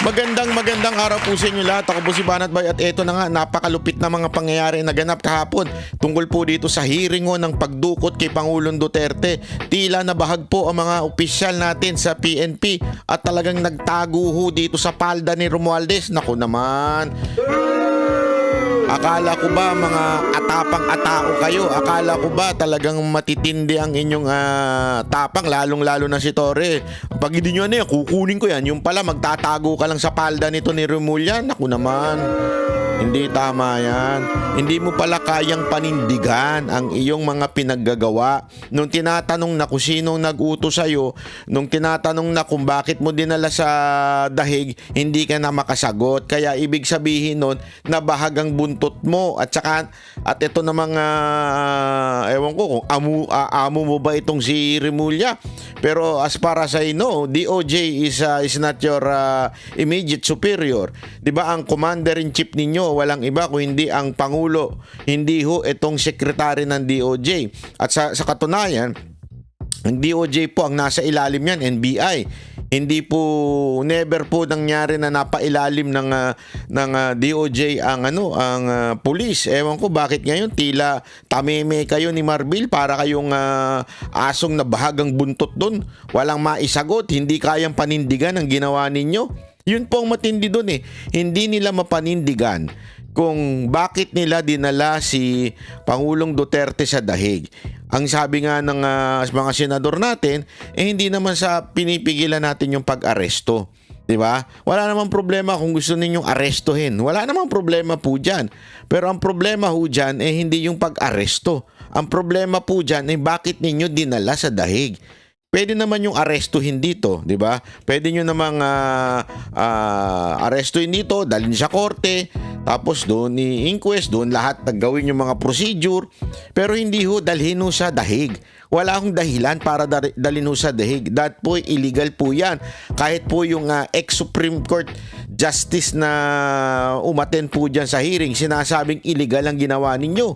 Magandang araw po sa inyo lahat. Ako po si Banat Bay at eto na nga, napakalupit na mga pangyayari na ganap kahapon tungkol po dito sa hearing ng pagdukot kay Pangulong Duterte. Tila nabahag po ang mga opisyal natin sa PNP at talagang nagtago ho dito sa palda ni Romualdez. Naku naman. Akala ko ba mga atapang-atao kayo? Akala ko ba talagang matitindi ang inyong tapang, lalong-lalo na si Torre? Pag hindi nyo kukunin ko yan. Yung pala, magtatago ka lang sa palda nito ni Remulla. Naku naman. Hindi tama yan. Hindi mo pala kayang panindigan ang iyong mga pinaggagawa. Nung tinatanong na kung sinong nag-utos sa'yo, nung tinatanong na kung bakit mo dinala sa dahig, hindi ka na makasagot. Kaya ibig sabihin nun, nabahag ang buntot mo. At ito na mga, ewan ko kung amo mo ba itong si Remulla. Pero as far as I know, DOJ is not your immediate superior. Diba ang commander-in-chief ninyo, walang iba kung hindi ang Pangulo, hindi ho itong sekretary ng DOJ. At sa katunayan, ang DOJ po ang nasa ilalim yan, NBI. Hindi po, never po nangyari na napailalim ng DOJ ang pulis. Ewan ko bakit ngayon tila tameme kayo ni Marbil para kayong asong nabahagang buntot doon. Walang maisagot, hindi kayang panindigan ang ginawa ninyo. Yun po ang matindi doon eh. Hindi nila mapanindigan kung bakit nila dinala si Pangulong Duterte sa dahig. Ang sabi nga ng mga senador natin, hindi naman sa pinipigilan natin yung pag-aresto. Diba? Wala namang problema kung gusto ninyong arestuhin. Wala namang problema po dyan. Pero ang problema po dyan hindi yung pag-aresto. Ang problema po dyan bakit ninyo dinala sa dahig. Pwede naman yung arestuhin dito, di ba? Pwede nyo namang arestuhin dito, dalhin sa korte, tapos doon i-inquest, doon lahat naggawin yung mga procedure. Pero hindi ho dalhin ho sa dahig. Wala akong dahilan para dalhin ho sa dahig. That po, illegal po yan. Kahit po yung ex-Supreme Court Justice na umaten po dyan sa hearing, sinasabing illegal ang ginawa ninyo.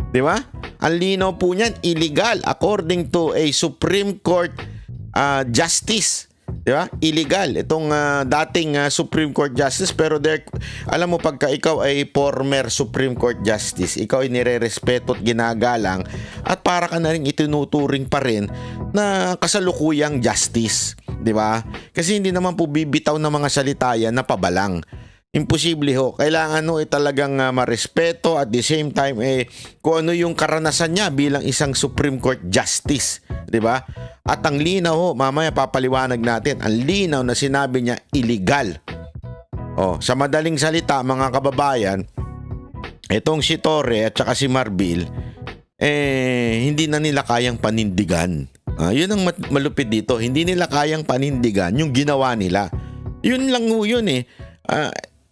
Di ba? Ang linaw po niyan, illegal according to a Supreme Court Justice. Di ba? Illegal. Itong dating Supreme Court Justice, pero alam mo, pagka ikaw ay former Supreme Court Justice, ikaw ay nire-respeto at ginagalang at para ka na rin itinuturing pa rin na kasalukuyang justice. Di ba? Kasi hindi naman po bibitaw ng mga salita yan na pabalang. Imposible ho. Kailangan talagang marespeto at the same time kung ano yung karanasan niya bilang isang Supreme Court Justice, 'di ba? At ang linaw ho, mamaya papaliwanag natin, ang linaw na sinabi niya illegal. Sa madaling salita mga kababayan, itong si Torre at saka si Marbil hindi na nila kayang panindigan. Yun ang malupit dito, hindi nila kayang panindigan yung ginawa nila. Yun lang ho yun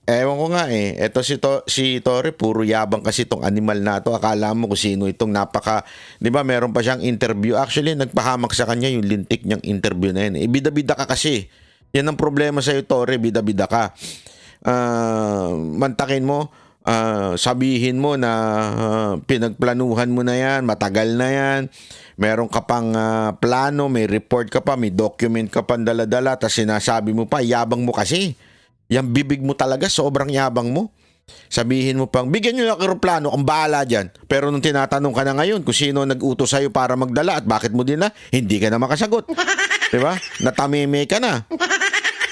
ewan ko nga eto si Torre, puro yabang kasi itong animal na to. Akala mo kung sino itong di ba meron pa siyang interview. Actually, nagpahamak sa kanya yung lintik niyang interview na yun. Bida-bida ka kasi. Yan ang problema sa'yo, Torre, bida-bida ka. Mantakin mo, sabihin mo na pinagplanuhan mo na yan, matagal na yan. Meron ka pang plano, may report ka pa, may document ka pang dala-dala, tapos sinasabi mo pa, yabang mo kasi. Yang bibig mo talaga, sobrang yabang mo. Sabihin mo pang, bigyan nyo ng aeroplano, ang bahala dyan. Pero nung tinatanong ka na ngayon kung sino nag-utos sa'yo para magdala at bakit mo din hindi ka na makasagot. Diba? Natameme ka na.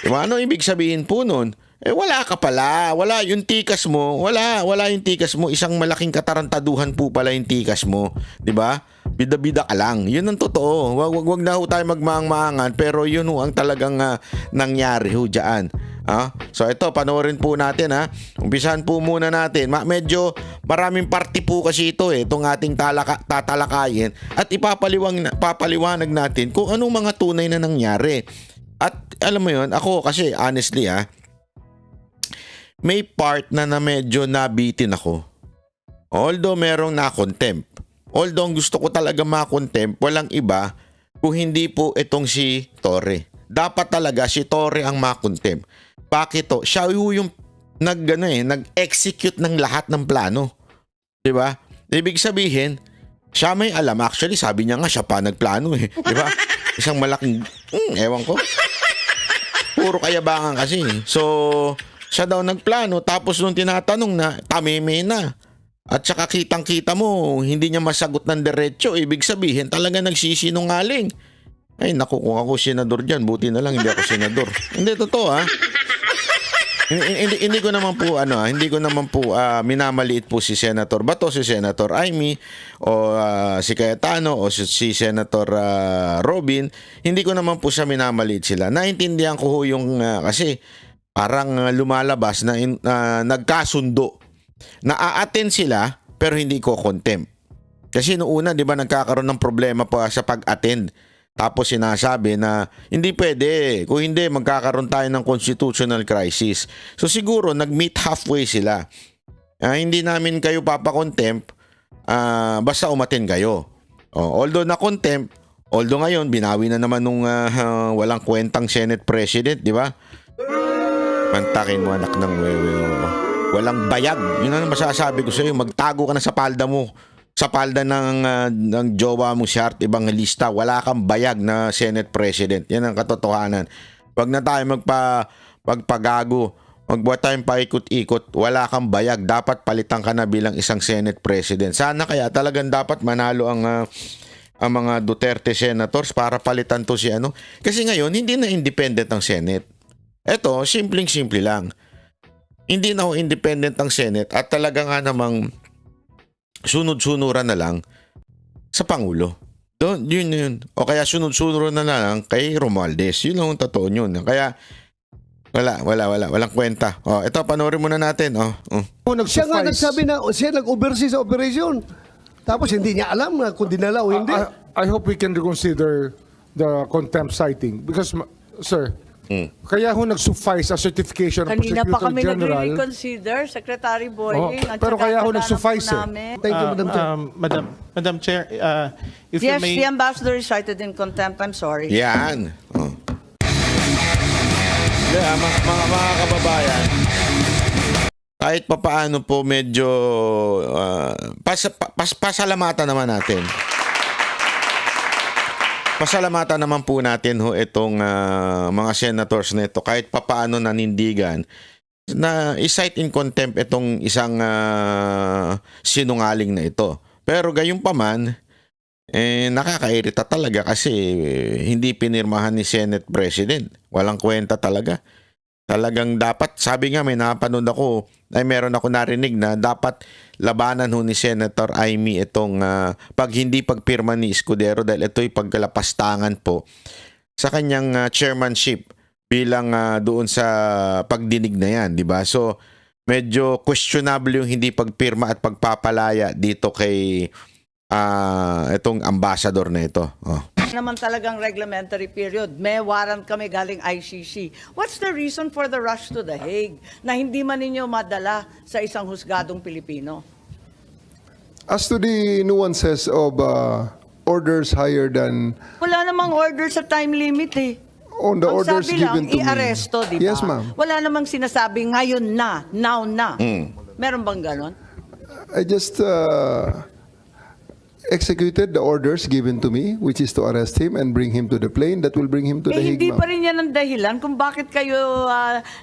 Diba? Ano ibig sabihin po nun? Wala ka pala. Wala yung tikas mo. Wala yung tikas mo. Isang malaking katarantaduhan po pala yung tikas mo. Diba? Bida-bida ka lang. Yun ang totoo. Wag na ho tayo magmaang-maangan, pero yun ho ang talagang nangyari ho dyan. So ito, panoorin po natin Umpisahan po muna natin. Medyo maraming party po kasi ito itong ating tatalakayin at papaliwanag natin kung anong mga tunay na nangyari. At alam mo yun, ako kasi honestly may part na medyo nabitin ako. Although merong na-contempt. Although ang gusto ko talaga ma-contempt, walang iba kung hindi po itong si Torre. Dapat talaga si Torre ang ma-contempt. Bakit to? Siya yung nag-execute ng lahat ng plano. 'Di ba? Ibig sabihin, siya may alam. Actually, sabi niya nga siya pa nagplano 'Di ba? Isang malaking ewan ko. puro kayabangan kasi. So, siya daw nagplano, tapos nung tinatanong na, tameme na. At saka kitang-kita mo, hindi niya masagot ng diretso. Ibig sabihin, talaga nagsisinungaling. Ay, naku, kung ako senador dyan, buti na lang hindi ako senador. Hindi, totoo ha. Hindi ko naman po minamaliit po si Senator Bato, si Senator Amy o si Cayetano o si Senator Robin. Hindi ko naman po siya minamaliit sila. Naintindihan ko ho yung kasi parang lumalabas na nagkasundo. Na-a-attend sila pero hindi ko contempt. Kasi noong una, 'di ba, nagkakaroon ng problema pa sa pag-attend. Tapos sinasabi na hindi pwede. Kung hindi, magkakaroon tayo ng constitutional crisis. So siguro, nag-meet halfway sila. Hindi namin kayo papakontempt, basta umatin kayo. Although na-contempt, although ngayon, binawi na naman nung walang kwentang Senate President, di ba? Mantakin mo, anak ng wewe. Walang bayag. Yun ang masasabi ko sa'yo. Magtago ka na sa palda mo. Sa palda ng jowa mo si Art Evangelista, wala kang bayag na Senate President. Yan ang katotohanan. Wag na tayo magpagago. Magbuhat tayong paikot-ikot. Wala kang bayag. Dapat palitan ka na bilang isang Senate President. Sana kaya talagang dapat manalo ang mga Duterte senators para palitan to si ano. Kasi ngayon, hindi na independent ang Senate. Eto, simpleng-simple lang. Hindi na ho independent ang Senate at talaga nga namang sunod-sunuran na lang sa Pangulo. Yun. O kaya sunod-sunuran na lang kay Romualdez. Yun ang totoo yun. Kaya walang kwenta. Ito, panoorin muna natin. Siya nga nagsabi na siya nag-oversee sa operation. Tapos hindi niya alam na kung dinala o hindi. I hope we can reconsider the contempt citing because, sir, kaya ho nag-suffice a certification of Kanina pa Prosecutor kami General. nagre-reconsider, Secretary Boying. At pero saka kaya ho kasalanan nag-suffice po namin. Thank you, Madam Chair. Madam Chair, if Yes, you may... the ambassador is cited in contempt. I'm sorry. Yan. Mga kababayan, kahit papaano po medyo pasalamatan naman natin. Pasalamatan naman po natin ho itong mga senators na ito kahit papaano nanindigan na i-cite in contempt itong isang sinungaling na ito. Pero gayunpaman, nakakairita talaga kasi hindi pinirmahan ni Senate President. Walang kwenta talaga. Talagang dapat, sabi nga may napanood ako, meron ako narinig na dapat labanan ho ni Senator Amy itong pag hindi pagpirma ni Escudero dahil ito'y pagkalapastangan po sa kanyang chairmanship bilang doon sa pagdinig na yan, di ba? So, medyo questionable yung hindi pagpirma at pagpapalaya dito kay itong ambassador na ito. Naman talagang reglementary period. May warrant kami galing ICC. What's the reason for the rush to The Hague na hindi man ninyo madala sa isang husgadong Pilipino? As to the nuances of orders higher than Wala namang order sa time limit eh. on the Ang orders sabi given lang, to me. i-aresto, di ba? Yes, ma'am. Wala namang sinasabi ngayon na, now na. Meron bang ganon? I just executed the orders given to me, which is to arrest him and bring him to the plane that will bring him to the Hague, Hindi ma'am. pa rin yan ang dahilan kung bakit kayo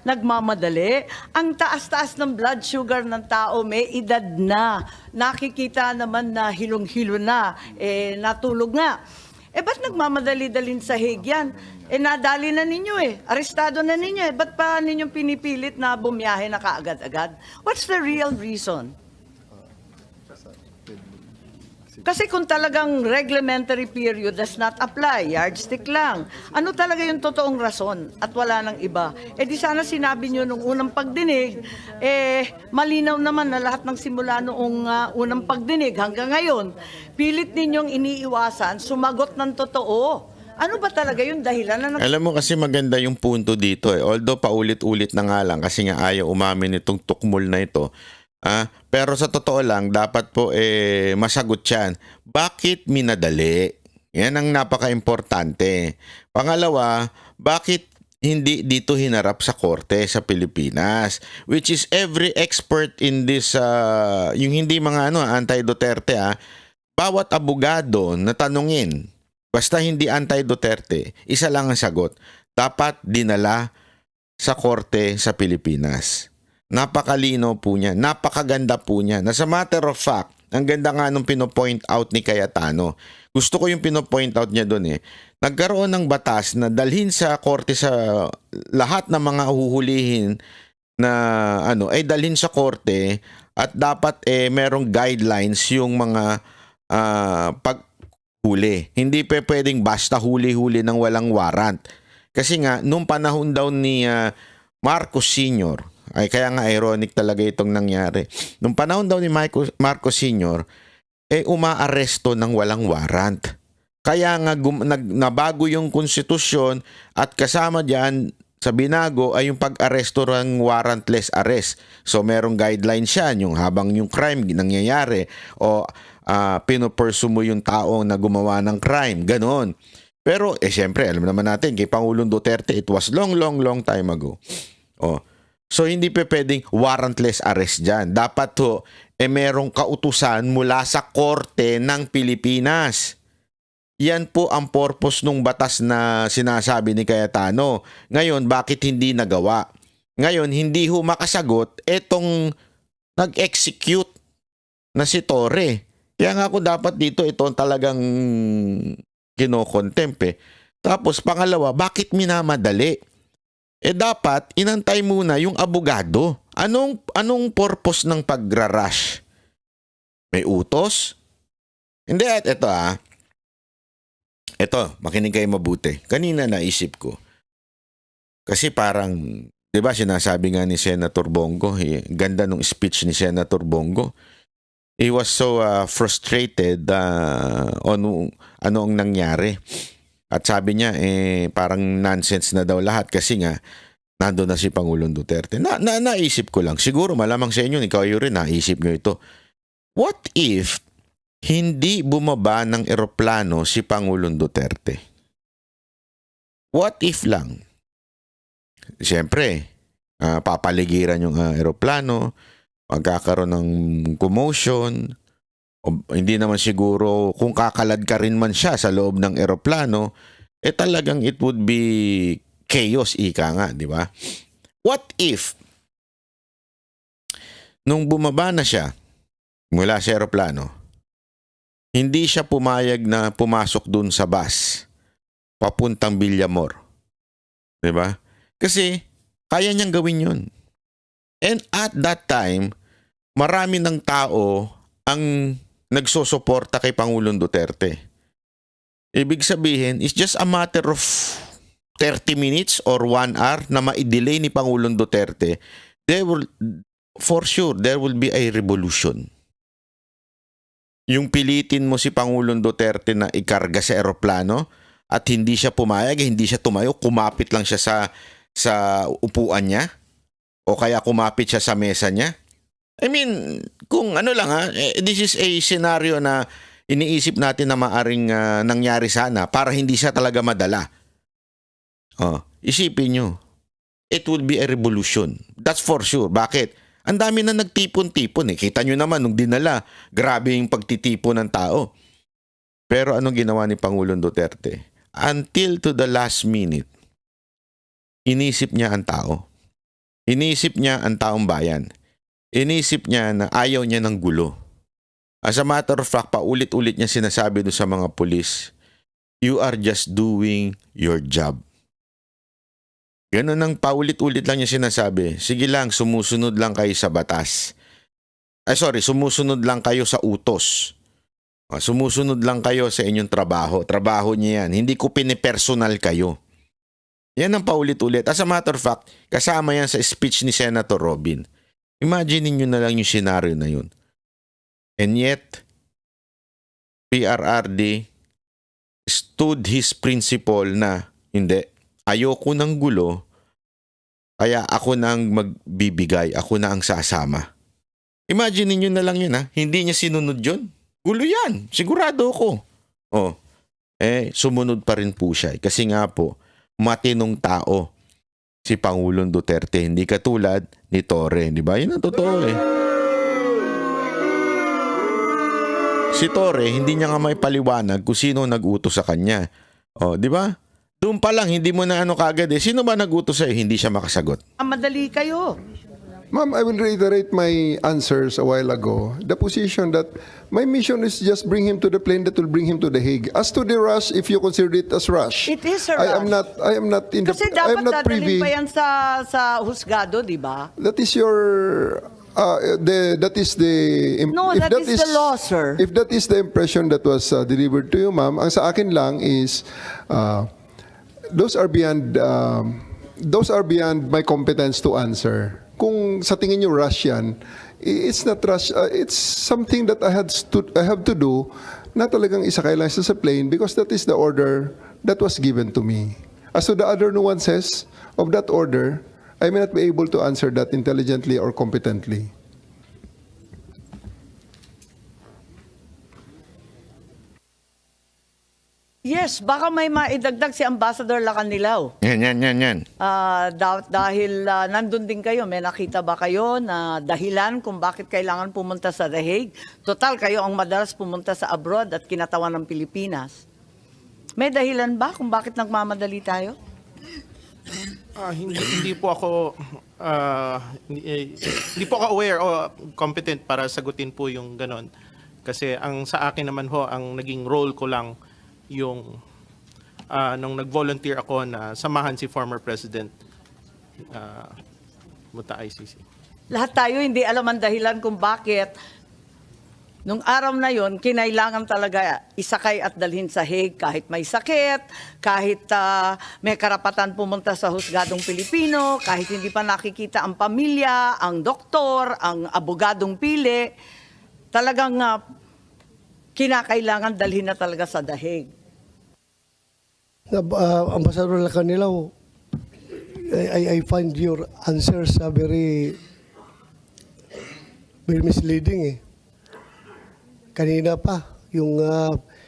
nagmamadali. Ang taas-taas ng blood sugar ng tao, may edad na. Nakikita naman na hilong-hilo na. Natulog nga. Ba't nagmamadali-dalin sa Hague yan? Nadali na ninyo Arestado na ninyo Ba't pa ninyong pinipilit na bumiyahe na kaagad-agad? What's the real reason? Kasi kung talagang reglementary period does not apply, yardstick lang. Ano talaga yung totoong rason at wala nang iba? Di sana sinabi nyo nung unang pagdinig, malinaw naman na lahat ng simula noong unang pagdinig hanggang ngayon, pilit ninyong iniiwasan, sumagot ng totoo. Ano ba talaga yung dahilan na Alam mo kasi maganda yung punto dito Although paulit-ulit na nga lang kasi nga ayaw umamin itong tukmol na ito. Pero sa totoo lang, dapat po masagot yan. Bakit minadali? Yan ang napaka-importante. Pangalawa, bakit hindi dito hinarap sa korte sa Pilipinas? Which is every expert in this, yung hindi mga anti-Duterte, bawat abogado na tanungin, basta hindi anti-Duterte, isa lang ang sagot. Dapat dinala sa korte sa Pilipinas. Napakalino po niya, napakaganda po niya. As a matter of fact, ang ganda nga nung pinopoint out ni Cayetano. Gusto ko yung pinopoint out niya doon Nagkaroon ng batas na dalhin sa korte sa lahat ng mga huhulihin na ay dalhin sa korte at dapat merong guidelines yung mga paghuli. Hindi pwedeng basta huli-huli ng walang warrant. Kasi nga, nung panahon daw ni Marcos Sr., ay kaya nga ironic talaga itong nangyari. Nung panahon daw ni Marcos Sr., umaaresto ng walang warrant. Kaya nga nabago yung konstitusyon at kasama diyan sa binago ay yung pag-aresto ng warrantless arrest. So merong guidelines siya yung habang yung crime nangyayari o pinopursue mo yung tao na gumawa ng crime. Ganon. Pero syempre alam naman natin kay Pangulong Duterte it was long time ago. So hindi pwedeng warrantless arrest dyan. Dapat merong kautusan mula sa korte ng Pilipinas. Yan po ang purpose ng batas na sinasabi ni Cayetano. Ngayon, bakit hindi nagawa? Ngayon, hindi makasagot etong nag-execute na si Torre. Kaya nga ako dapat dito ito talagang kinokontempt Tapos pangalawa, bakit minamadali? Dapat inantay muna yung abogado. Anong purpose ng pagra-rush? May utos? Hindi at ito Ito, makinig kayo mabuti. Kanina naisip ko. Kasi parang, 'di ba sinasabi nga ni Senator Bongo, ganda nung speech ni Senator Bongo. He was so frustrated on ano ang nangyari. At sabi niya, parang nonsense na daw lahat kasi nga, nando na si Pangulong Duterte. Naisip ko lang, siguro malamang sa inyo, ikaw rin, naisip nyo ito. What if hindi bumaba ng eroplano si Pangulong Duterte? What if lang? Siyempre, papaligiran yung eroplano, magkakaroon ng commotion, o hindi naman siguro kung kakalad ka rin man siya sa loob ng eroplano, talagang it would be chaos, ika nga, di ba? What if nung bumaba na siya mula sa eroplano, hindi siya pumayag na pumasok dun sa bus papuntang Villamor? Di ba? Kasi kaya niyang gawin yun. And at that time, marami ng tao ang nagsosuporta kay Pangulong Duterte. Ibig sabihin, it's just a matter of 30 minutes or 1 hour na ma-delay ni Pangulong Duterte. For sure, there will be a revolution. Yung pilitin mo si Pangulong Duterte na ikarga sa eroplano at hindi siya pumayag, hindi siya tumayo, kumapit lang siya sa upuan niya o kaya kumapit siya sa mesa niya. I mean, kung ano lang this is a scenario na iniisip natin na maaring nangyari sana para hindi siya talaga madala. Isipin nyo, it will be a revolution. That's for sure. Bakit? Ang dami na nagtipon-tipon Kita nyo naman nung dinala, grabe yung pagtitipon ng tao. Pero anong ginawa ni Pangulong Duterte? Until to the last minute, inisip niya ang tao. Inisip niya ang taong bayan. Inisip niya na ayaw niya ng gulo. As a matter of fact, paulit-ulit niya sinasabi doon sa mga pulis, you are just doing your job. Ganun ang paulit-ulit lang niya sinasabi, sige lang, sumusunod lang kayo sa batas. Sumusunod lang kayo sa utos. Sumusunod lang kayo sa inyong trabaho. Trabaho niya yan. Hindi ko pinipersonal kayo. Yan ang paulit-ulit. As a matter of fact, kasama yan sa speech ni Senator Robin. Imagine niyo na lang yung scenario na yun. And yet, PRRD stood his principle na hindi, ayoko ng gulo, kaya ako na ang magbibigay, ako na ang sasama. Imagine niyo na lang yun hindi niya sinunod yun. Gulo yan, sigurado ako. Sumunod pa rin po siya. Kasi nga po, matinong tao si Pangulong Duterte, hindi katulad ni Torre, di ba? Yun ang totoo Si Torre, hindi niya nga may paliwanag kung sino nag-utos sa kanya. Di ba? Doon pa lang, hindi mo na ano kagad eh. Sino ba nagutos sa'yo? Hindi siya makasagot. Madali kayo. Ma'am, I will reiterate my answers a while ago. The position that my mission is just bring him to the plane that will bring him to the Hague. As to the rush, if you consider it as rush, It is a I am rush. not in Kasi the, I am dapat not dadalhin privy. pa yan sa husgado, di ba? That is your that is the No, that is the law, sir. If that is the impression that was delivered to you, ma'am, ang sa akin lang is those are beyond my competence to answer. Kung sa tingin niyo rush yan, it's not rush. It's something that I have to do na talagang isakay lang sa plane because that is the order that was given to me. As to the other nuances of that order, I may not be able to answer that intelligently or competently. Yes, baka may maidagdag si Ambassador Lacanilaw. Yan. Dahil nandun din kayo, may nakita ba kayo na dahilan kung bakit kailangan pumunta sa The Hague? Total, kayo ang madalas pumunta sa abroad at kinatawan ng Pilipinas. May dahilan ba kung bakit nagmamadali tayo? Hindi po ako hindi po ako aware o competent para sagutin po yung ganon. Kasi ang sa akin naman ho, ang naging role ko lang yung nung nag-volunteer ako na samahan si former President Muta ICC. Lahat tayo hindi alam ang dahilan kung bakit nung araw na yon kinailangan talaga isakay at dalhin sa Hague kahit may sakit, kahit may karapatan pumunta sa husgadong Pilipino, kahit hindi pa nakikita ang pamilya, ang doktor, ang abogadong pili, talagang kinakailangan dalhin na talaga sa The Hague. Ambassador Lacanilaw, I find your answers very misleading eh. Kanina pa, yung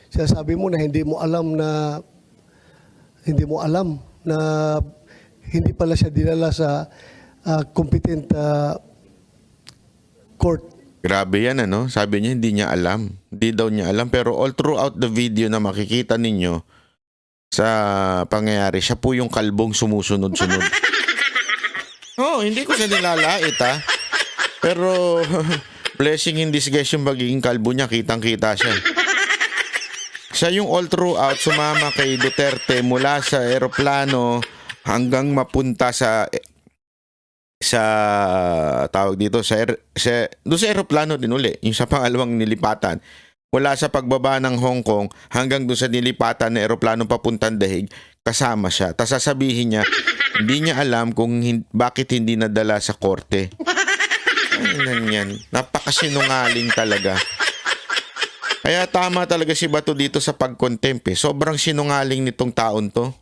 sinasabi mo na hindi mo alam na hindi pala siya dinala sa competent court. Grabe yan, ano? Sabi niya, hindi niya alam. Hindi daw niya alam. Pero all throughout the video na makikita ninyo sa pangyayari, siya po yung kalbong sumusunod-sunod. Hindi ko siya nilalait, ha? Pero blessing in disguise yung magiging kalbo niya. Kitang-kita siya. Siya yung all throughout sumama kay Duterte mula sa eroplano hanggang mapunta sa tawag dito doon sa eroplano din uli, yung sa pangalawang nilipatan. Mula sa pagbaba ng Hong Kong hanggang doon sa nilipatan na eroplano papuntang The Hague, kasama siya. Tapos sasabihin niya, hindi niya alam kung bakit hindi nadala sa korte. Yan. Napakasinungaling talaga. Kaya tama talaga si Bato dito sa pag-contempt. Sobrang sinungaling nitong taon to.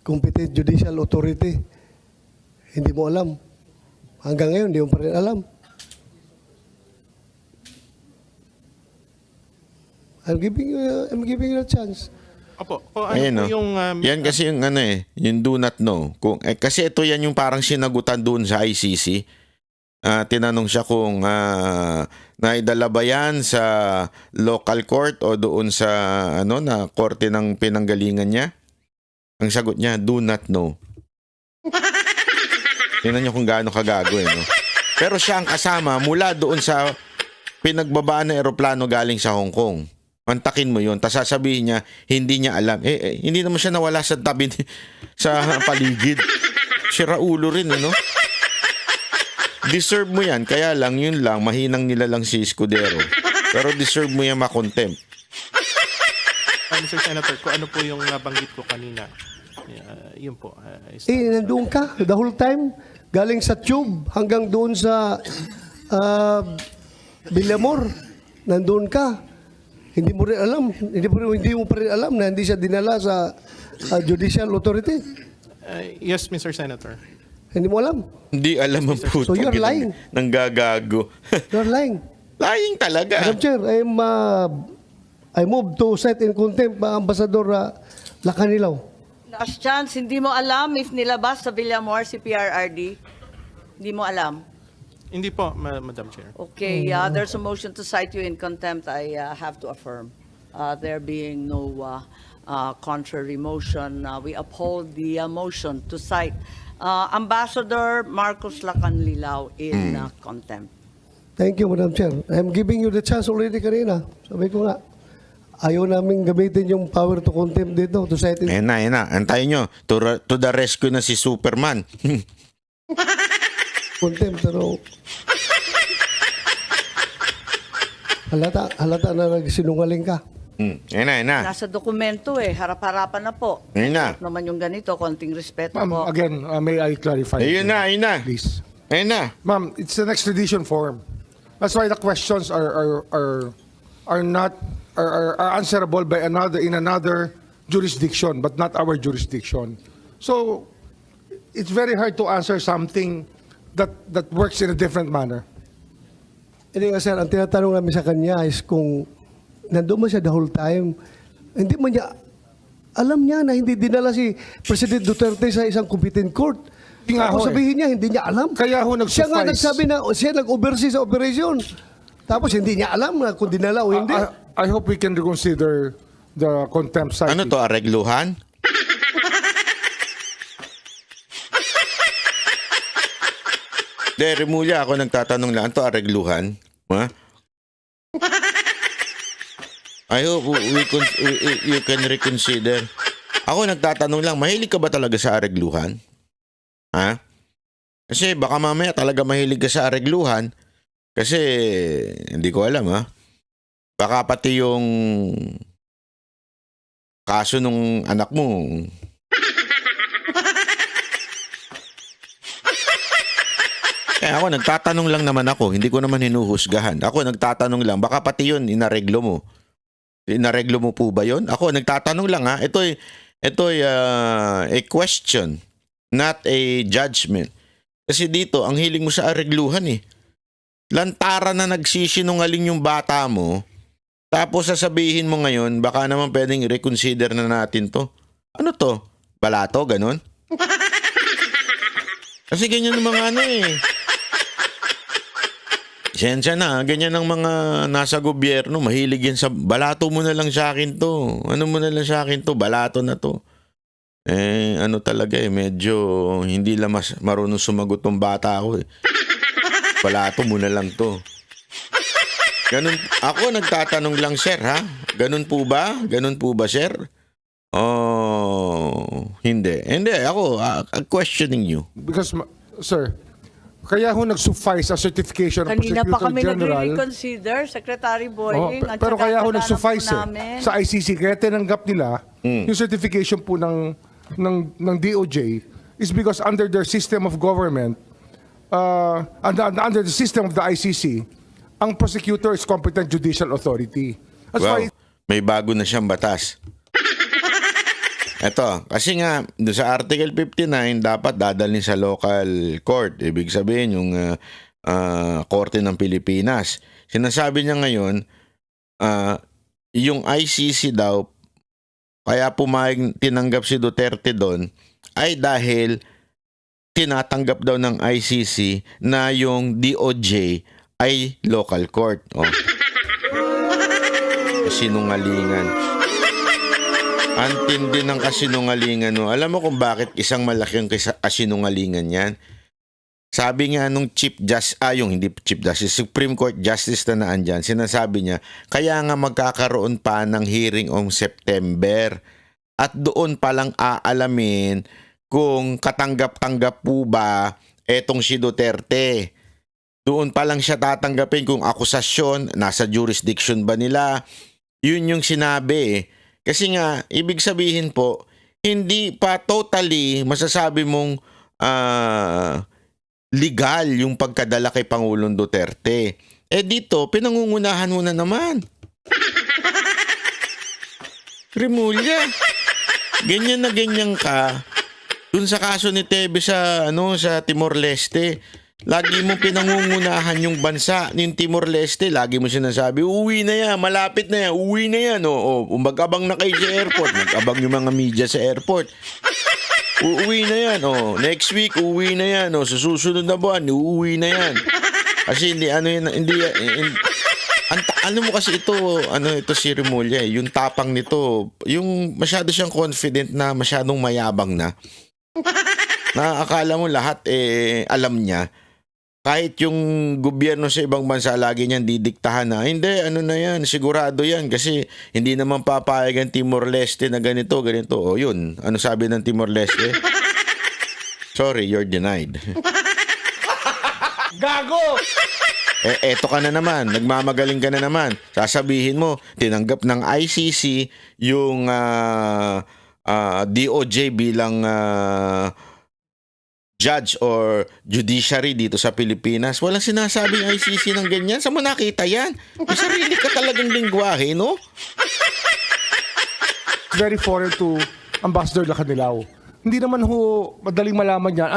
Competent judicial authority. Hindi mo alam. Hanggang ngayon, hindi mo pa rin alam. I'm giving you a chance. Opo. Ayun, no? Yung yan kasi yung yung do not know. Kasi ito yan yung parang sinagutan doon sa ICC. Tinanong siya kung naidala ba yan sa local court o doon sa na korte ng pinanggalingan niya. Ang sagot niya, do not know. Tingnan niyo kung gaano kagago no? Pero siya ang kasama mula doon sa pinagbabaan ng eroplano galing sa Hong Kong. Mantakin mo yun. Tapos sasabihin niya, hindi niya alam. Hindi naman siya nawala sa tabi sa paligid. Sira ulo rin, no? Deserve mo yan. Kaya lang, yun lang. Mahinang nila lang si Escudero. Pero deserve mo yan makontempt. Mr. Senator, kung ano po yung nabanggit ko kanina. Yun po. Nandoon ka the whole time. Galing sa tube hanggang doon sa Villamor. Nandoon ka. Hindi mo rin alam. Hindi mo pa rin alam na hindi siya dinala sa judicial authority. Yes, Mr. Senator. Hindi mo alam. Hindi alam ang puto. So you're lying. Nanggagago. You're lying. Lying talaga. Madam Chair, I move to set in contempt Ambassador Lacanilaw. Last chance, hindi mo alam if nilabas sa Villamor si PRRD? Hindi mo alam? Hindi po, Madam Chair. Okay, there's a motion to cite you in contempt. I have to affirm. There being no contrary motion, we uphold the motion to cite Ambassador Marcos Lacanlilao in contempt. Thank you, Madam Chair. I'm giving you the chance already kanina. Sabi ko nga, ayaw namin gamitin yung power to contempt dito, to cite in Ayan na. Antayin nyo. To the rescue na si Superman. contempt. Pero halata na nagsinungaling ka. Ayan na. Nasa dokumento harap-harapan na po. Ayun na. Kahit naman yung ganito, konting respeto Ma'am, po. again, may I clarify? Ayun na. Please. Ayun na. Ma'am, it's an extradition form. That's why the questions are not answerable by another jurisdiction, but not our jurisdiction. So it's very hard to answer something that works in a different manner. Hindi nga sir, ang tinatanong namin sa kanya is kung nandun man siya the whole time, hindi man niya, alam niya na hindi dinala si President Duterte sa isang competent court. Hindi nga Tapos ho sabihin niya, hindi niya alam. Kaya ho Siya nga nag-suffice. nagsabi na siya nag-oversee sa operation. Tapos hindi niya alam na kung dinala o hindi. I hope we can reconsider the contempt citing. Ano to, aregluhan? Remulla, ako nagtatanong lang, to aregluhan? Ha? I hope you can reconsider. Ako nagtatanong lang, mahilig ka ba talaga sa aregluhan? Ha? Kasi baka mamaya talaga mahilig ka sa aregluhan. Kasi hindi ko alam ha. Baka pati yung kaso nung anak mo. Ako nagtatanong lang naman ako, hindi ko naman hinuhusgahan. Ako nagtatanong lang, baka pati yun inareglo mo. Inareglo mo po ba yun? Ako nagtatanong lang ha. Ito'y a question, not a judgment. Kasi dito, ang hiling mo sa aregluhan eh. Lantaran na nagsisinungaling yung bata mo, tapos sasabihin mo ngayon, baka naman pwedeng reconsider na natin to. Ano to? Balato? Ganon? Kasi ganyan ng mga ano eh. Sensya na, ganyan ang mga nasa gobyerno, mahilig yan sa, balato mo na lang sa akin to. Ano mo na lang sa akin to? Balato na to. Ano talaga medyo hindi lang mas marunong sumagot tong bata ako eh. Balato mo na lang to. Ganun, ako nagtatanong lang sir ha? Ganun po ba? Ganun po ba sir? Oh, hindi. Hindi, ako questioning you. Because, sir, kaya ho nag-suffice a certification of Kanina pa Prosecutor kami General. nagre-reconsider, Secretary Boying. at Pero saka kaya ho kailangan nag-suffice po namin. sa ICC, kaya tinanggap nila yung certification po ng DOJ is because under their system of government, under the system of the ICC, ang prosecutor is competent judicial authority. That's Wow, why may bago na siyang batas. Eto, kasi nga, doon sa Article 59, dapat dadalhin sa local court. Ibig sabihin, yung Korte ng Pilipinas. Sinasabi niya ngayon, yung ICC daw, kaya tinanggap si Duterte doon, ay dahil tinatanggap daw ng ICC na yung DOJ ay local court. Oh. Sinungalingan. Antindi ng kasinungalingan. No? Alam mo kung bakit isang malaking kasinungalingan yan? Sabi nga nung hindi Chief Justice, Supreme Court Justice na naandyan, sinasabi niya, kaya nga magkakaroon pa ng hearing on September. At doon palang aalamin kung katanggap-tanggap po ba etong si Duterte. Doon pa lang siya tatanggapin kung akusasyon, nasa jurisdiction ba nila. Yun yung sinabi. Kasi nga, ibig sabihin po, hindi pa totally masasabi mong legal yung pagkadala kay Pangulong Duterte. Dito, pinangungunahan mo na naman. Remulla, ganyan na ganyan ka. Dun sa kaso ni Tebe sa Timor-Leste, lagi mo pinangungunahan yung bansa, yung Timor-Leste, lagi mo sinasabi, uwi na yan, malapit na yan, uwi na yan. Mag-abang na kayo sa airport, mag-abang yung mga media sa airport. Uuwi na yan, next week, uuwi na yan, sa susunod na buwan, uuwi na yan. Kasi Ano mo kasi ito, ito si Remulla yung tapang nito, yung masyado siyang confident na masyadong mayabang na. Na akala mo lahat alam niya. Kahit yung gobyerno sa ibang bansa lagi niyang didiktahan na, hindi, na yan, sigurado yan kasi hindi naman papayag ang Timor-Leste na ganito. O yun, ano sabi ng Timor-Leste? Sorry, you're denied. Gago! Eto ka na naman, nagmamagaling ka na naman. Sasabihin mo, tinanggap ng ICC yung DOJ bilang judge or judiciary dito sa Pilipinas. Walang sinasabing ICC ng ganyan. Saan mo nakita yan? May sarili ka talagang lingwahe, no? Very foreign to Ambassador Lacanilao. Hindi naman ho madaling malaman yan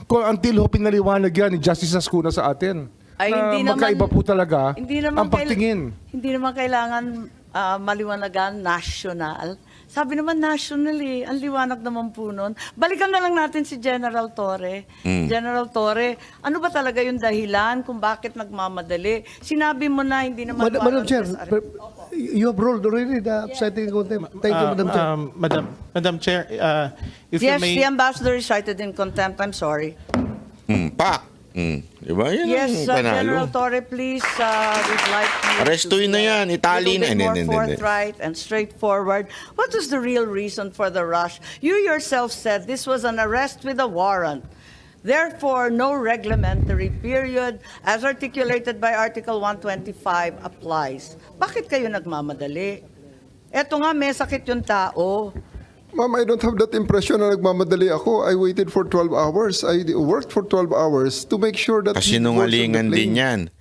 until ho pinaliwanag yan ni Justice Ascuna sa atin. Ay, na hindi naman- magkaiba po talaga Hindi naman ang pagtingin. Hindi naman kailangan maliwanagan national. Sabi naman national ang liwanag naman po nun. Balikan na lang natin si General Torre. General Torre, ano ba talaga yung dahilan kung bakit nagmamadali? Sinabi mo na hindi naman... Madam Chair, warrantless arrest. you have ruled already the citing contempt. Thank you, Madam Chair. Madam Chair, if you Yes, may... the ambassador is cited in contempt. I'm sorry. Pak! Diba? Yan Yes, ang panalo. General Torre, please, we'd like you Arestuin to be na yan, Itali na. a little bit more Hindi. forthright and straightforward. What was the real reason for the rush? You yourself said this was an arrest with a warrant. Therefore, no reglementary period as articulated by Article 125 applies. Bakit kayo nagmamadali? Eto nga, may sakit yung tao. Ma'am, I don't have that impression na nagmamadali ako. I waited for 12 hours. I worked for 12 hours to make sure that... Kasinungalingan din yan.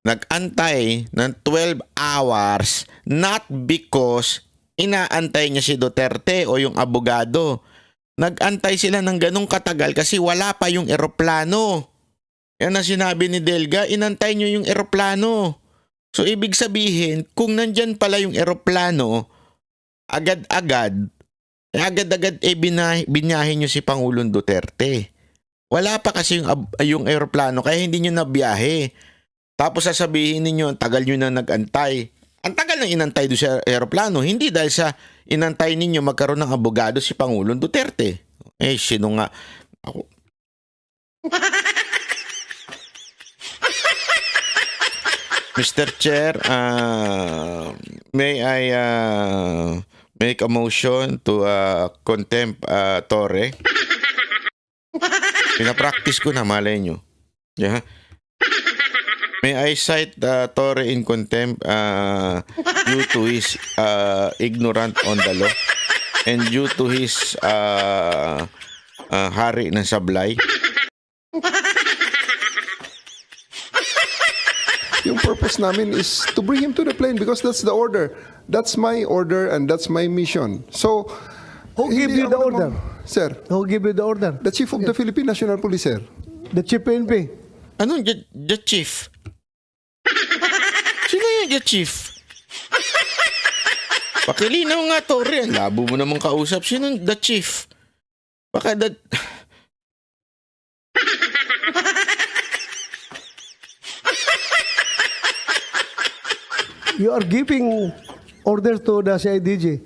Nag-antay ng 12 hours not because inaantay niya si Duterte o yung abogado. Nag-antay sila ng ganong katagal kasi wala pa yung eroplano. Yan ang sinabi ni Delga, inantay niyo yung eroplano. So ibig sabihin, kung nandyan pala yung eroplano, agad-agad binahin nyo si Pangulong Duterte. Wala pa kasi yung eroplano kaya hindi nyo nabiyahe. Tapos sasabihin ninyo, ang tagal nyo na nag-antay. Ang tagal na inantay doon sa eroplano, hindi dahil sa inantay ninyo magkaroon ng abogado si Pangulong Duterte. Sino nga? Ako. Mr. Chair, may I make a motion to contempt Torre? Pinapractice ko na, malay nyo. Yeah. May I cite Torre in contempt due to his ignorant on the law and due to his hari ng sablay? Yung purpose namin is to bring him to the plane because that's the order. That's my order and that's my mission. So, Who gave hindi you the ako order? Sir, Who give you the order? the Chief of the Philippine National Police, sir. The Chief PNP. Anong the chief? Sino yung the chief? Pakilinaw nga, Torre. Ang labo mo namang kausap. Sino the chief? Baka You are giving order to the CIDG.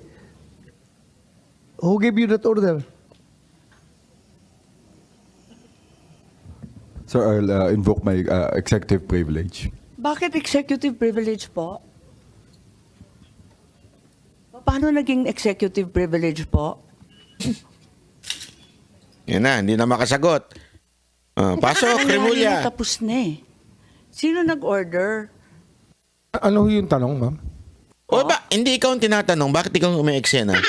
Who gave you that order? Sir, I'll invoke my executive privilege. Bakit executive privilege po? Paano naging executive privilege po? Yan na, hindi na makasagot. Pasok, Nangyari Remulla. na, tapos na eh. Sino nag-order? Ano ho yung tanong, ma'am? O ba, hindi ikaw ang tinatanong, bakit ikaw ang umeeksena?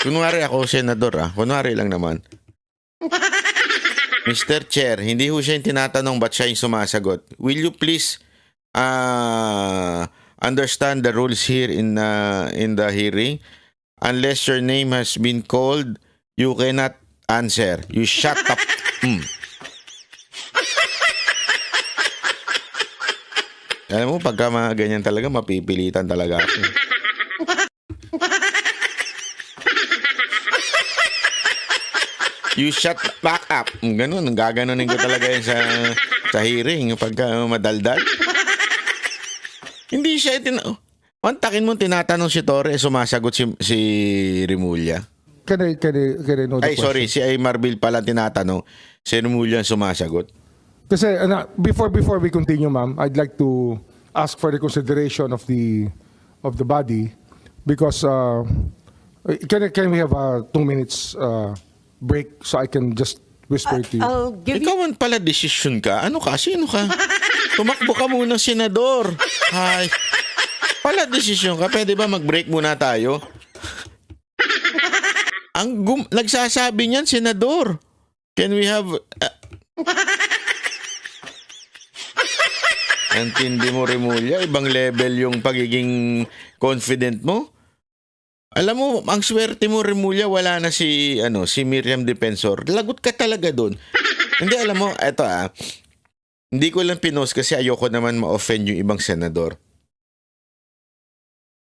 Kunwari ako, senador Kunwari lang naman. Mr. Chair, hindi ho siya yung tinatanong ba't siya yung sumasagot. Will you please understand the rules here in the hearing? Unless your name has been called, you cannot answer. You shut up. Alam mo, pagka mga ganyan talaga, mapipilitan talaga ako. You shut back up. Ganun, gaganunin ko talaga yun sa hearing pagka madaldal. Hindi siya Mantakin mo tinatanong si Torre, sumasagot si Remulla. Can I know the Ay, sorry, question? si Aymar Bill pala tinatanong, si Remulla ang sumasagot. Kasi before we continue, ma'am, I'd like to ask for the consideration of the body because can we have a 2 minutes break so I can just whisper to you? I'll give you... Ikaw man pala desisyon ka. Ano ka? Sino ka? Tumakbo ka muna senador. Hay. Pala desisyon ka. Pwede ba mag-break muna tayo? Nagsasabi niyan, senador. Can we have... Antindi mo, Remulla. Ibang level yung pagiging confident mo. Alam mo, ang swerte mo, Remulla, wala na si Miriam Defensor. Lagot ka talaga doon. Hindi, alam mo, eto hindi ko lang pinost kasi ayoko naman ma-offend yung ibang senador.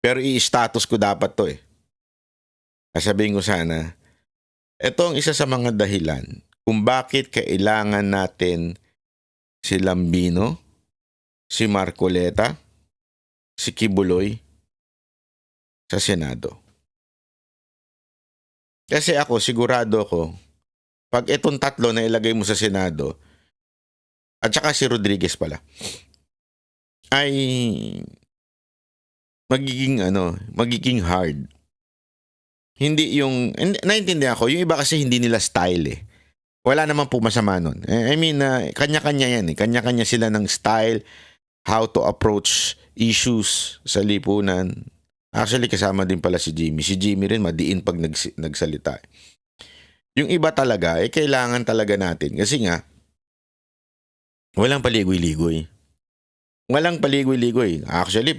Pero i-status ko dapat to eh. Sasabihin ko sana, ito ang isa sa mga dahilan kung bakit kailangan natin si Lambino, si Marcoleta, si Kibuloy sa Senado. Kasi ako, sigurado ako, pag itong tatlo na ilagay mo sa Senado, at saka si Rodriguez pala, ay magiging hard. Hindi yung, naintindihan ko, yung iba kasi hindi nila style eh. Wala naman po masama nun. I mean, kanya-kanya yan eh. Kanya-kanya sila ng style, how to approach issues sa lipunan. Actually, kasama din pala si Jimmy. Si Jimmy rin madiin pag nagsalita. Yung iba talaga, kailangan talaga natin. Kasi nga, walang paligoy-ligoy. Walang paligoy-ligoy. Actually,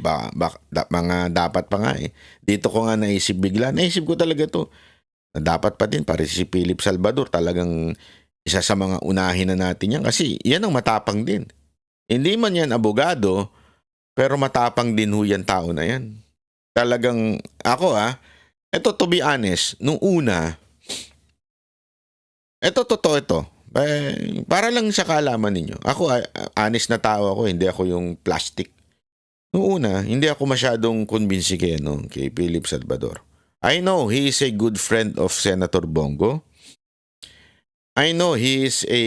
mga dapat pa nga eh. Dito ko nga naisip bigla. Naisip ko talaga to. Na dapat pa din, pare si Philip Salvador, talagang isa sa mga unahin na natin yan. Kasi yan ang matapang din. Hindi man yan abogado, pero matapang din ho yan tao na yan. Talagang, ako eto to be honest, nung una, totoo ito. Para lang sa kaalaman ninyo. Ako, honest na tao ako, hindi ako yung plastic. Noong una, hindi ako masyadong convinced kay Philip Salvador. I know he is a good friend of Senator Bongo. I know he is a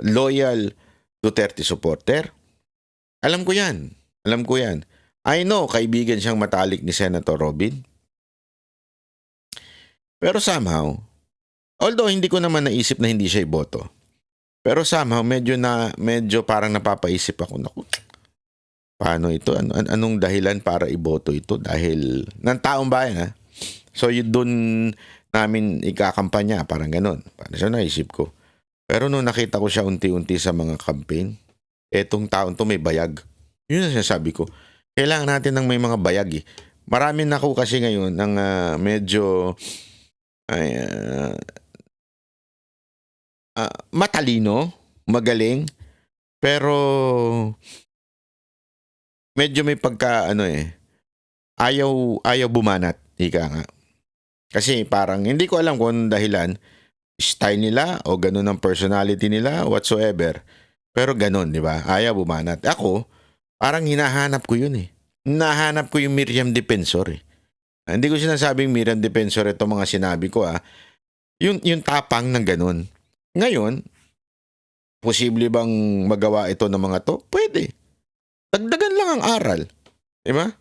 loyal Duterte supporter. Alam ko yan. I know kaibigan siyang matalik ni Senator Robin. Pero somehow, although hindi ko naman naisip na hindi siya iboto. Pero somehow medyo parang napapaisip ako, naku, paano ito? Anong dahilan para iboto ito? Dahil ng taong bayan So yun doon namin ikakampanya, parang ganun. Paano siya naisip ko. Pero nung nakita ko siya unti-unti sa mga campaign, etong taon to may bayag. Yun ang sinasabi ko. Kailangan natin ng may mga bayag eh. Marami na ako kasi ngayon ng medyo matalino, magaling, pero medyo may pagka ayaw bumanat, ika nga. Kasi parang hindi ko alam kung anong dahilan, style nila o ganun ang personality nila whatsoever. Pero ganun, di ba? Ayaw bumanat. Ako, parang hinahanap ko yun eh. Hinahanap ko yung Miriam Defensor eh. Hindi ko sinasabing Miriam Defensor ito mga sinabi ko yung tapang ng ganun. Ngayon, posible bang magawa ito ng mga to? Pwede. Dagdagan lang ang aral. Diba?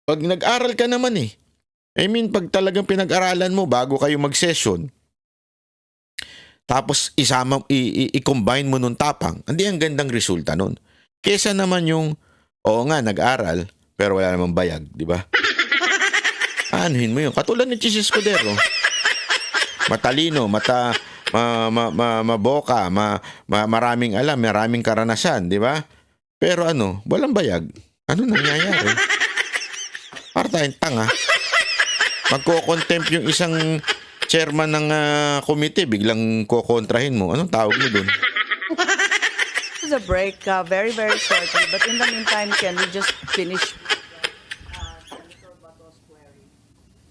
Pag nag-aral ka naman eh. I mean, pag talagang pinag-aralan mo bago kayo mag-session, tapos i-combine mo nung tapang, hindi ang gandang resulta nun. Kesa naman yung, oo nga, nag-aral, pero wala namang bayag, di ba? Anuhin mo yun. Katulad ni Chis Escudero. Matalino, maboka, maraming alam, maraming karanasan, di ba? Pero walang bayag. Ano nangyayari? Para tayong tanga. Magko-contempt yung isang chairman ng komite, biglang kokontrahin mo. Anong tawag mo dun? This is a break, very, very shortly. But in the meantime, can we just finish Senator Bato's query?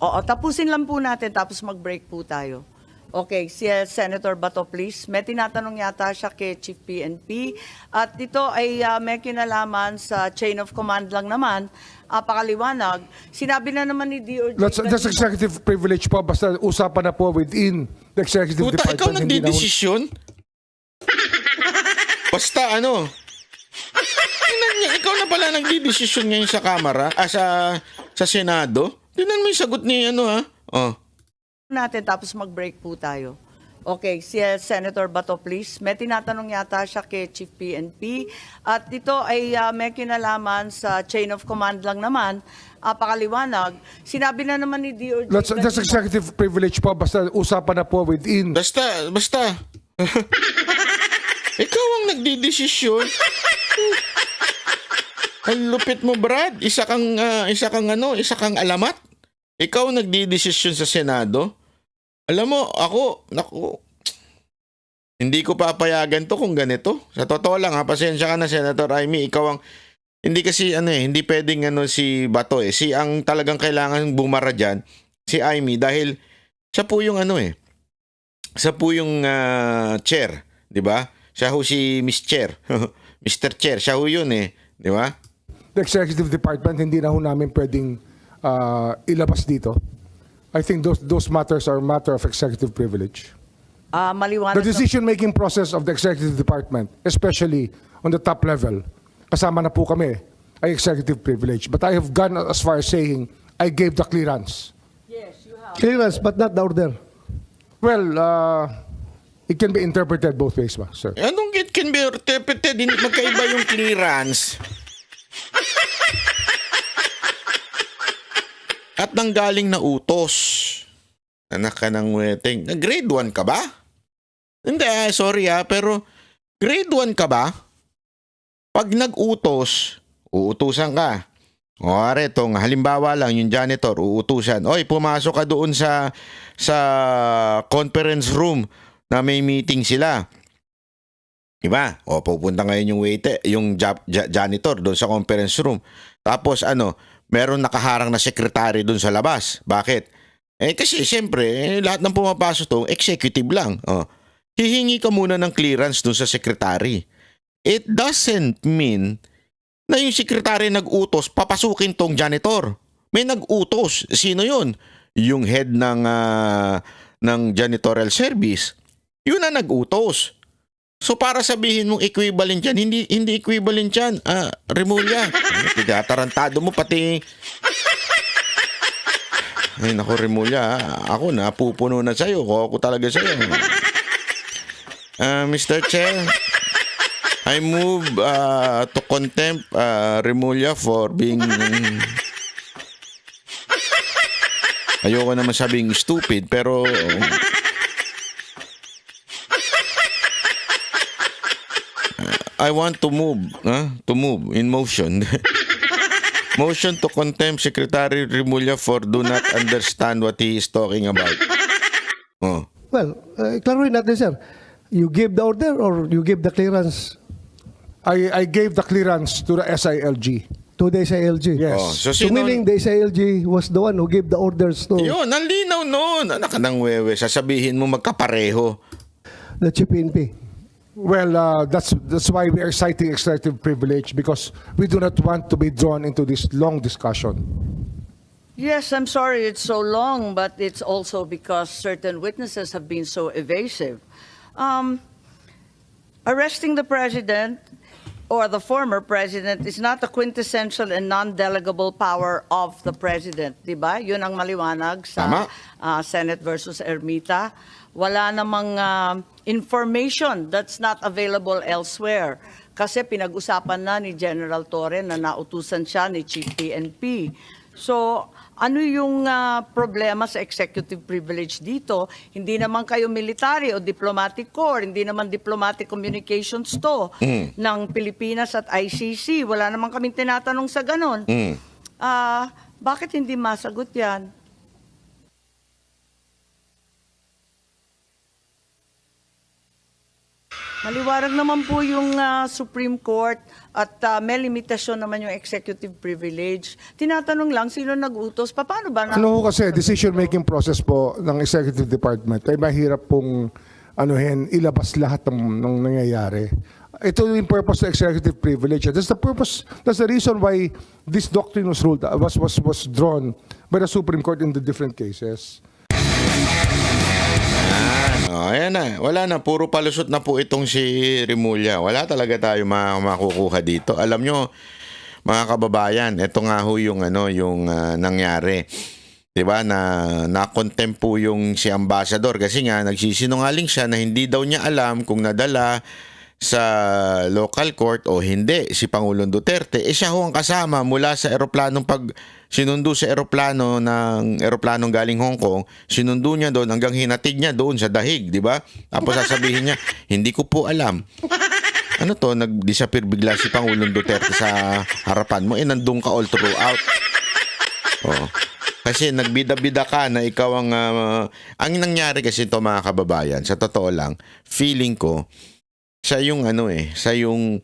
Oo, tapusin lang po natin tapos mag-break po tayo. Okay, si Senator Bato, please. May tinatanong yata siya kay Chief PNP. At ito ay may kinalaman sa chain of command lang naman. Pakaliwanag, sinabi na naman ni DOJ... That's executive privilege po. Basta usapan na po within the executive Puta, department. ikaw hindi na- nagdidesisyon? Basta ano? Ikaw na pala nagdidesisyon ngayon sa Kamara, sa Senado? Tingnan mo yung sagot ni ano ha? Oh. natin tapos mag-break po tayo. Okay, si Senator Bato, please. May tinatanong yata siya kay Chief PNP. At ito ay may kinalaman sa chain of command lang naman. Pakaliwanag, sinabi na naman ni DOJ... That's executive privilege po. Basta usapan na po within... Basta. Ikaw ang nagdidesisyon. Ang lupit mo, Brad. Isa kang alamat. Ikaw ang nagdidesisyon sa Senado. Alam mo, naku, hindi ko papayagan to kung ganito. Sa totoo lang ha, pasensya ka na, Senator Amy, ikaw ang, hindi kasi hindi pwedeng si Bato si ang talagang kailangan bumara dyan, si Amy, dahil siya po yung siya po yung chair, di ba? Siya ho si Miss Chair, Mr. Chair, siya ho yun di ba? The executive department, hindi na ho namin pwedeng ilabas dito. I think those matters are matter of executive privilege. Maliwanag The decision-making process of the executive department, especially on the top level, kasama na po kami, ay executive privilege. But I have gone as far as saying, I gave the clearance. Clearance, but not the order. Well, it can be interpreted both ways, sir. Anong it can be interpreted? Hindi magkaiba yung clearance. At nanggaling na utos. Anak ka ng wedding. Grade 1 ka ba? Hindi, sorry pero grade 1 ka ba? Pag nag-utos, uutusan ka. O are, tong halimbawa lang, yung janitor, uutusan. Oy, pumasok ka doon sa conference room na may meeting sila. Diba? O, pupunta ngayon yung waiter, yung janitor doon sa conference room. Tapos meron nakaharang na sekretary doon sa labas. Bakit? Kasi siyempre, lahat ng pumapasok to, executive lang. Hihingi ka muna ng clearance doon sa secretary. It doesn't mean na yung secretary nag-utos, papasukin tong janitor. May nag-utos. Sino yun? Yung head ng janitorial service. Yun na nag-utos. So para sabihin mong equivalent yan, hindi equivalent yan. Remulla. Tarantado mo pati. Ay naku, Remulla. Ako na, pupuno na sa'yo. Ako talaga sa'yo. Mr. Chair, I move to contempt Remulla for being... Ayoko naman sabing stupid, pero... I want to move in motion. Motion to contempt Secretary Remulla for do not understand what he is talking about. Well, klaruhin natin, sir. You gave the order or you gave the clearance I gave the clearance to the SILG. to the SILG? Yes. So So sino? meaning the SILG was the one who gave the orders to Yun, nalinaw nun. Anak ka ng wewe, sasabihin mo magkapareho. the Chief PNP. Well, that's why we are citing executive privilege, because we do not want to be drawn into this long discussion. Yes, I'm sorry it's so long, but it's also because certain witnesses have been so evasive. Arresting the president or the former president is not a quintessential and non-delegable power of the president, di ba? Yun ang maliwanag sa Senate versus Ermita. Wala namang information that's not available elsewhere. Kasi pinag-usapan na ni General Torre na nautusan siya ni Chief PNP. So, ano yung problema sa executive privilege dito? Hindi naman kayo military o diplomatic corps, hindi naman diplomatic communications to ng Pilipinas at ICC. Wala naman kaming tinatanong sa ganon. Bakit hindi masagot yan? Maliwarag naman po yung Supreme Court at may limitasyon naman yung executive privilege. Tinatanong lang, sino nag-utos? Paano ba? Ano ho kasi, decision-making process po ng Executive Department ay mahirap pong ilabas lahat ng nangyayari. Ito yung purpose of executive privilege. That's the reason why this doctrine was ruled, was drawn by the Supreme Court in the different cases. Ayan na. Wala na. Puro palusot na po itong si Remulla. Wala talaga tayo makukuha dito. Alam nyo, mga kababayan, ito nga ho yung, nangyari. Diba? Na-contempt po yung si Ambassador kasi nga nagsisinungaling siya na hindi daw niya alam kung nadala sa local court o hindi si Pangulong Duterte. Siya ho ang kasama mula sa eroplanong sinundo sa eroplanong galing Hong Kong, sinundo niya doon hanggang hinatid niya doon sa dahig, di ba? Tapos sasabihin niya, hindi ko po alam. Ano to, nag-disappear bigla si Pangulong Duterte sa harapan mo, nandun ka all throughout. Oo. Kasi nagbida-bida ka na ikaw ang nangyari kasi ito mga kababayan, sa totoo lang, feeling ko, siya yung siya yung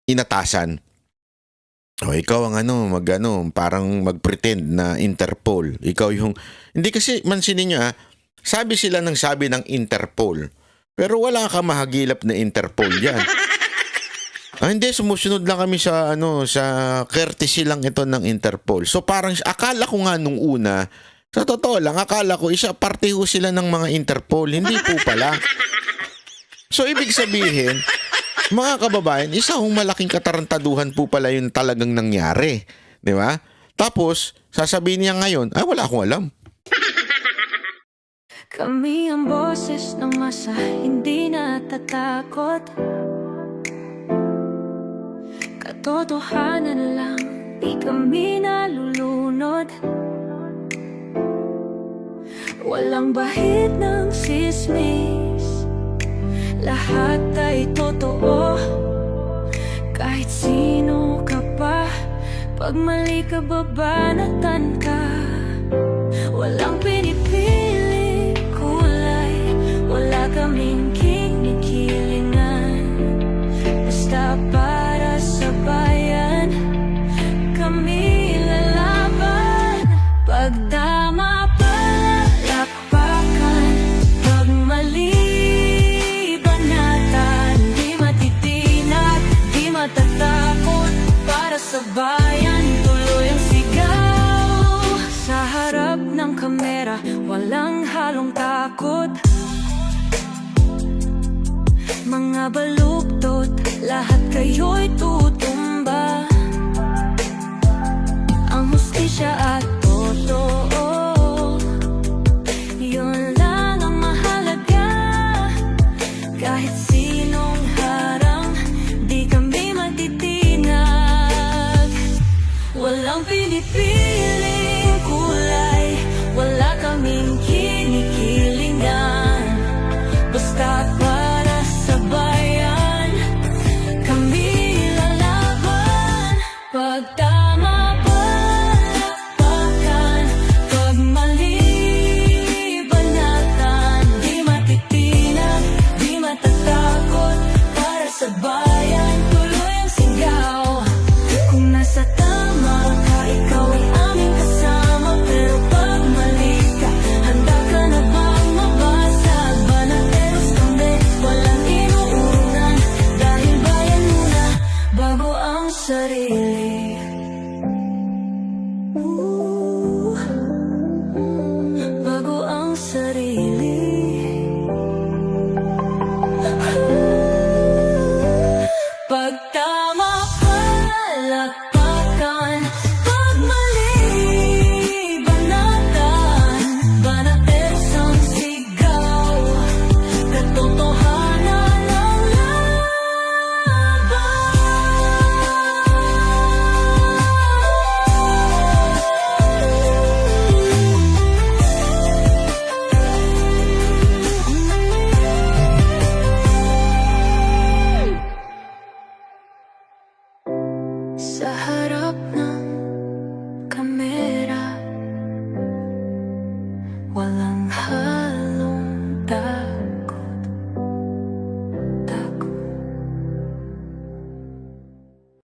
inatasan. O ikaw ang parang mag-pretend na Interpol. Ikaw yung, hindi kasi mansinin niyo sabi sila ng sabi ng Interpol. Pero wala ka mahagilap na Interpol yan. Hindi, sumusunod lang kami sa courtesy lang ito ng Interpol. So parang akala ko nga nung una, sa totoo lang, akala ko parte ho sila ng mga Interpol. Hindi po pala. So ibig sabihin, mga kababayan, isang malaking katarantaduhan po pala yung talagang nangyari. Di ba? Tapos, sasabihin niya ngayon, wala akong alam. Kami ang boses ng masa, hindi natatakot. Katotohanan lang, di kami nalulunod. Walang bahid ng sismis, lahat ay totoo. Kahit sino ka pa, pag mali ka babanatan ka. Walang pinipili kulay, wala kaming kinikilingan. Basta para sa bayan, kami lalaban. Pagtama palakpakan, pag mali matatakot para sa bayan, tuloy ang sigaw. Sa harap ng kamera, walang halong takot. Mga baluktot, lahat kayo'y tutumba. Ang hustisya at